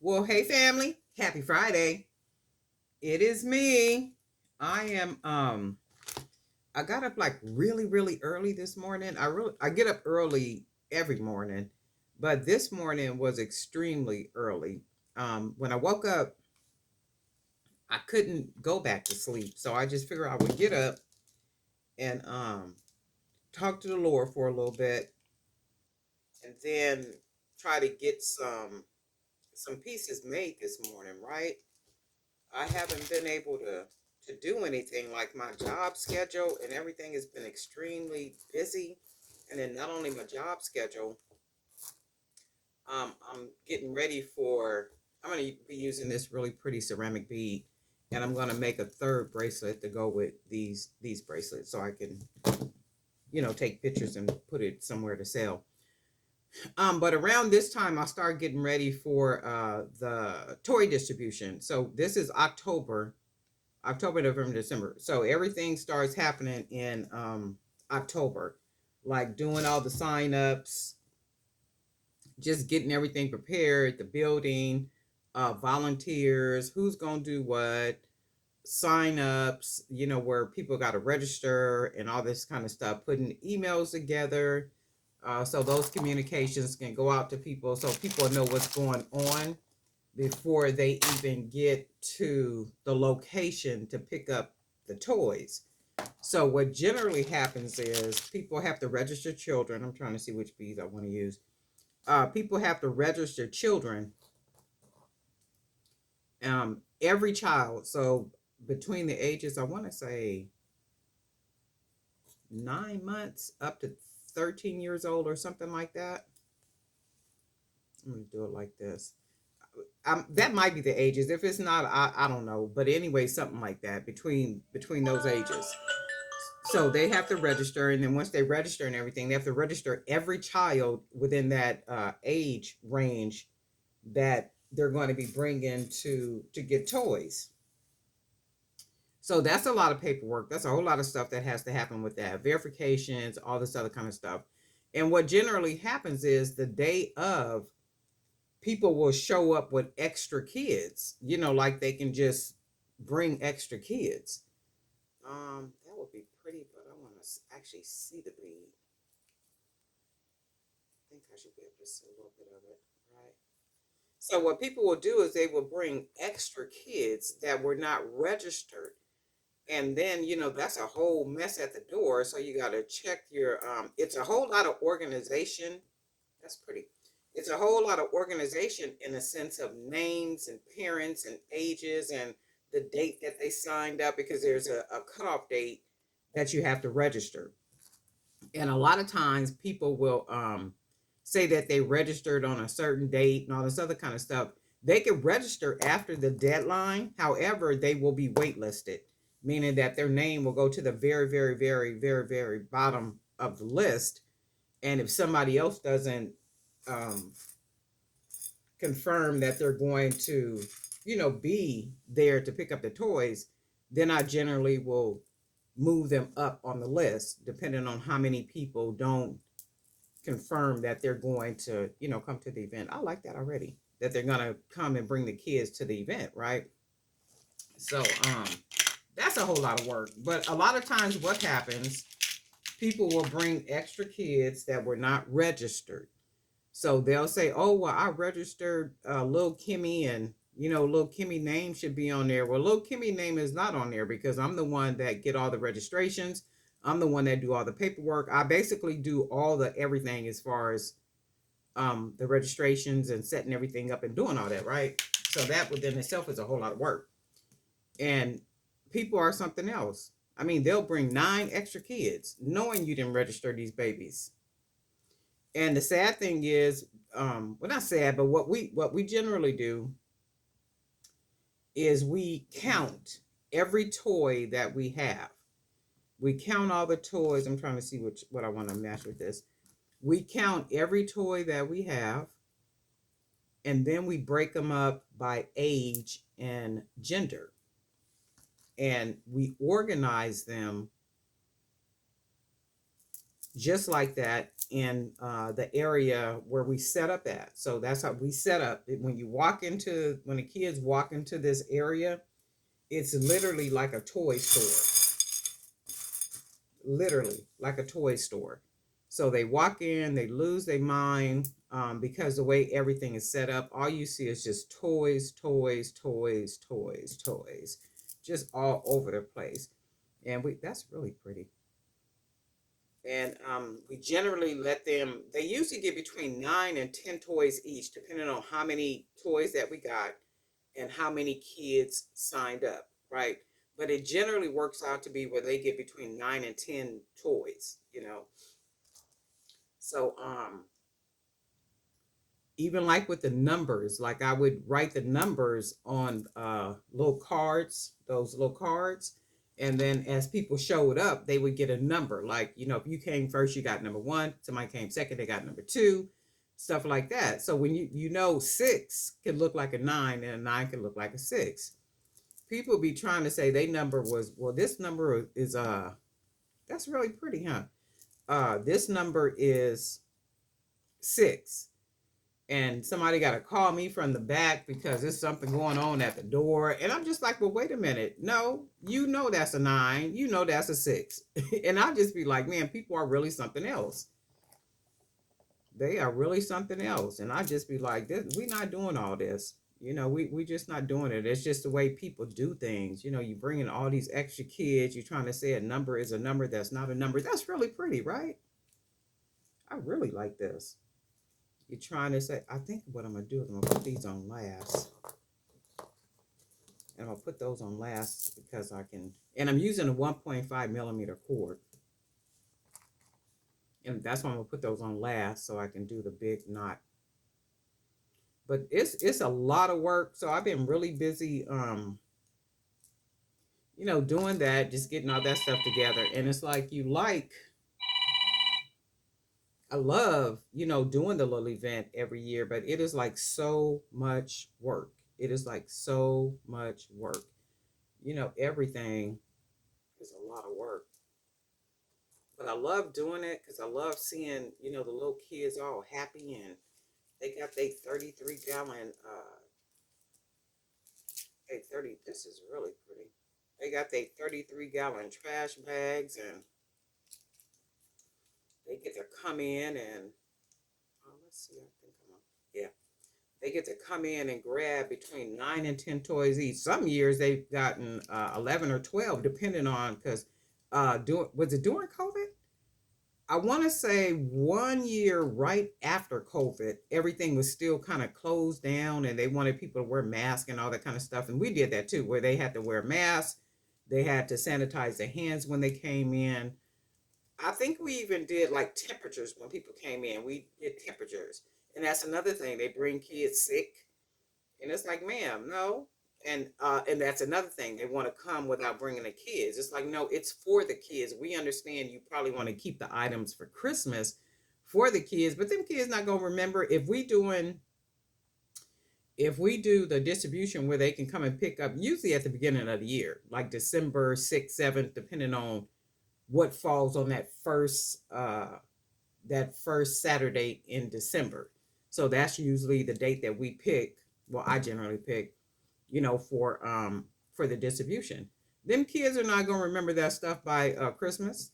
Well, hey family, happy Friday. It is me. I am I got up like really early this morning. I get up early every morning, but this morning was extremely early. When I woke up, I couldn't go back to sleep. So I just figured I would get up and talk to the Lord for a little bit and then try to get some pieces made this morning, right? I haven't been able to do anything. Like my job schedule and everything has been extremely busy. And then not only my job schedule, I'm getting ready for. I'm going to be using this really pretty ceramic bead, and I'm going to make a third bracelet to go with these bracelets, so I can take pictures and put it somewhere to sell. But around this time, I start getting ready for the toy distribution. So this is October, November, December. So everything starts happening in October, like doing all the sign-ups, just getting everything prepared, the building, volunteers, who's gonna do what, sign-ups, where people got to register and all this kind of stuff, putting emails together, so those communications can go out to people so people know what's going on before they even get to the location to pick up the toys. So what generally happens is people have to register children. I'm trying to see which bees I want to use. People have to register children. Every child. So between the ages, I want to say 9 months up to 13 years old or something like that. I'm gonna do it like this. That might be the ages. If it's not, I don't know. But anyway, something like that between those ages. So they have to register, and then once they register and everything, they have to register every child within that age range that they're going to be bringing to get toys. So that's a lot of paperwork. That's a whole lot of stuff that has to happen with that, verifications, all this other kind of stuff. And what generally happens is the day of, people will show up with extra kids, like they can just bring extra kids. That would be pretty, but I want to actually see the bead. I think I should be able to see a little bit of it, right? So what people will do is they will bring extra kids that were not registered. And then, that's a whole mess at the door. So you got to check your, it's a whole lot of organization. That's pretty. It's a whole lot of organization in the sense of names and parents and ages and the date that they signed up, because there's a cutoff date that you have to register. And a lot of times people will say that they registered on a certain date and all this other kind of stuff. They can register after the deadline. However, they will be waitlisted, meaning that their name will go to the very bottom of the list. And if somebody else doesn't um, confirm that they're going to, be there to pick up the toys, then I generally will move them up on the list, depending on how many people don't confirm that they're going to, come to the event. I like that already. That they're gonna come and bring the kids to the event, right? So that's a whole lot of work. But a lot of times what happens, people will bring extra kids that were not registered. So they'll say, "Oh, well, I registered little Kimmy, and little Kimmy name should be on there." Well, little Kimmy name is not on there because I'm the one that get all the registrations. I'm the one that do all the paperwork. I basically do all the everything as far as the registrations and setting everything up and doing all that, right? So that within itself is a whole lot of work. And people are something else. I mean, they'll bring 9 extra kids knowing you didn't register these babies. And the sad thing is, well, not sad, but what we generally do is we count every toy that we have. We count all the toys. I'm trying to see what I want to match with this. We count every toy that we have, and then we break them up by age and gender, and we organize them just like that in the area where we set up at. So that's how we set up. When when the kids walk into this area, it's literally like a toy store. Literally like a toy store. So they walk in, they lose their mind because the way everything is set up, all you see is just toys, toys, toys, toys, toys, just all over the place. And that's really pretty. And we generally let them, they usually get between 9 and 10 toys each, depending on how many toys that we got and how many kids signed up, right? But it generally works out to be where they get between 9 and 10 toys, you know. So even like with the numbers, like I would write the numbers on little cards, those little cards. And then as people showed up, they would get a number. Like, you know, if you came first, you got number one. Somebody came second, they got number two, stuff like that. So when you know 6 can look like a 9 and a 9 can look like a 6. People be trying to say they number was, well, this number is that's really pretty, huh? This number is 6, and somebody got to call me from the back because there's something going on at the door. And I'm just like, well, wait a minute. No, you know that's a 9. You know that's a 6. And I'll just be like, man, people are really something else. They are really something else. And I just be like, we're not doing all this. You know, we just not doing it. It's just the way people do things. You know, you bring in all these extra kids. You're trying to say a number is a number that's not a number. That's really pretty, right? I really like this. You're trying to say, I think what I'm going to do is I'm going to put these on last. And I'm going to put those on last because I can, and I'm using a 1.5 millimeter cord. And that's why I'm going to put those on last so I can do the big knot. But it's a lot of work. So I've been really busy, you know, doing that, just getting all that stuff together. And it's like I love, you know, doing the little event every year, but it is like so much work. It is like so much work. You know, everything is a lot of work. But I love doing it because I love seeing, you know, the little kids all happy and they got their 33-gallon, this is really pretty. They got their 33-gallon trash bags and they get to come in and, oh, let's see, I think I'm on, yeah. They get to come in and grab between 9 and 10 toys each. Some years they've gotten 11 or 12, depending on, because was it during COVID? I want to say 1 year right after COVID, everything was still kind of closed down and they wanted people to wear masks and all that kind of stuff. And we did that too, where they had to wear masks. They had to sanitize their hands when they came in. I think we even did like temperatures when people came in. We did temperatures. And that's another thing. They bring kids sick. And it's like, ma'am, no. And that's another thing. They want to come without bringing the kids. It's like, no, it's for the kids. We understand you probably want to keep the items for Christmas for the kids, but them kids not gonna remember if we do the distribution where they can come and pick up usually at the beginning of the year, like December 6th, 7th, depending on what falls on that first Saturday in December. So that's usually the date that we pick. Well, I generally pick, you know, for the distribution. Them kids are not gonna remember that stuff by Christmas.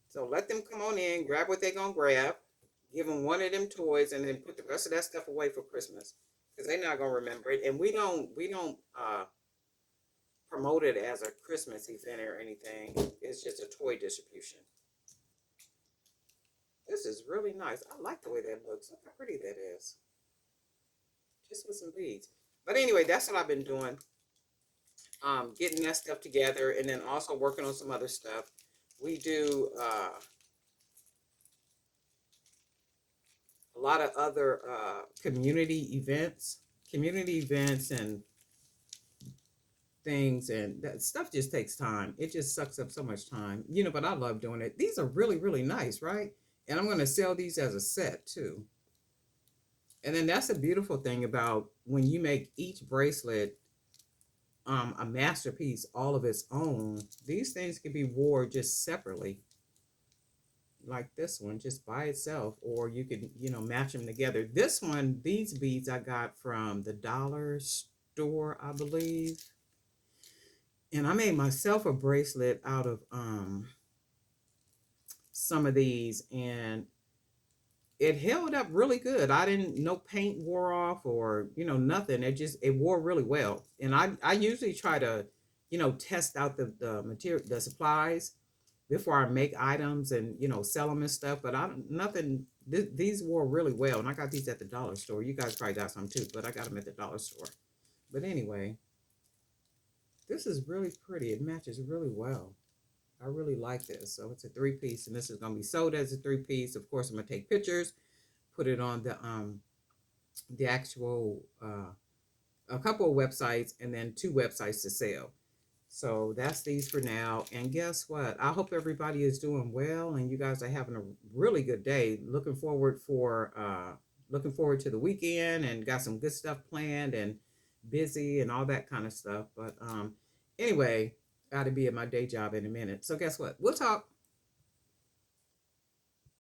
So let them come on in, grab what they're gonna grab, give them one of them toys, and then put the rest of that stuff away for Christmas because they're not gonna remember it. And we don't promote it as a Christmas event or anything. It's just a toy distribution. This is really nice. I like the way that looks. Look how pretty that is. Just with some beads. But anyway, that's what I've been doing. Getting that stuff together and then also working on some other stuff. We do a lot of other community events and things, and that stuff just takes time. It just sucks up so much time, you know, but I love doing it. These are really, really nice, right? And I'm going to sell these as a set too. And then that's a beautiful thing about when you make each bracelet a masterpiece all of its own. These things can be worn just separately. like this one just by itself, or you can, match them together. This one, these beads I got from the dollar store, I believe. And I made myself a bracelet out of some of these, and it held up really good. I didn't, no paint wore off or, nothing. It wore really well. And I usually try to, test out the material, the supplies before I make items and, sell them and stuff. But nothing, these wore really well. And I got these at the dollar store. You guys probably got some too, but I got them at the dollar store. But anyway, this is really pretty. It matches really well. I really like this. So it's a 3-piece, and this is going to be sold as a 3-piece. Of course, I'm going to take pictures, put it on the actual a couple of websites, and then 2 websites to sell. So that's these for now. And guess what? I hope everybody is doing well and you guys are having a really good day. Looking forward to the weekend, and got some good stuff planned and busy and all that kind of stuff. But anyway, got to be at my day job in a minute. So guess what? We'll talk.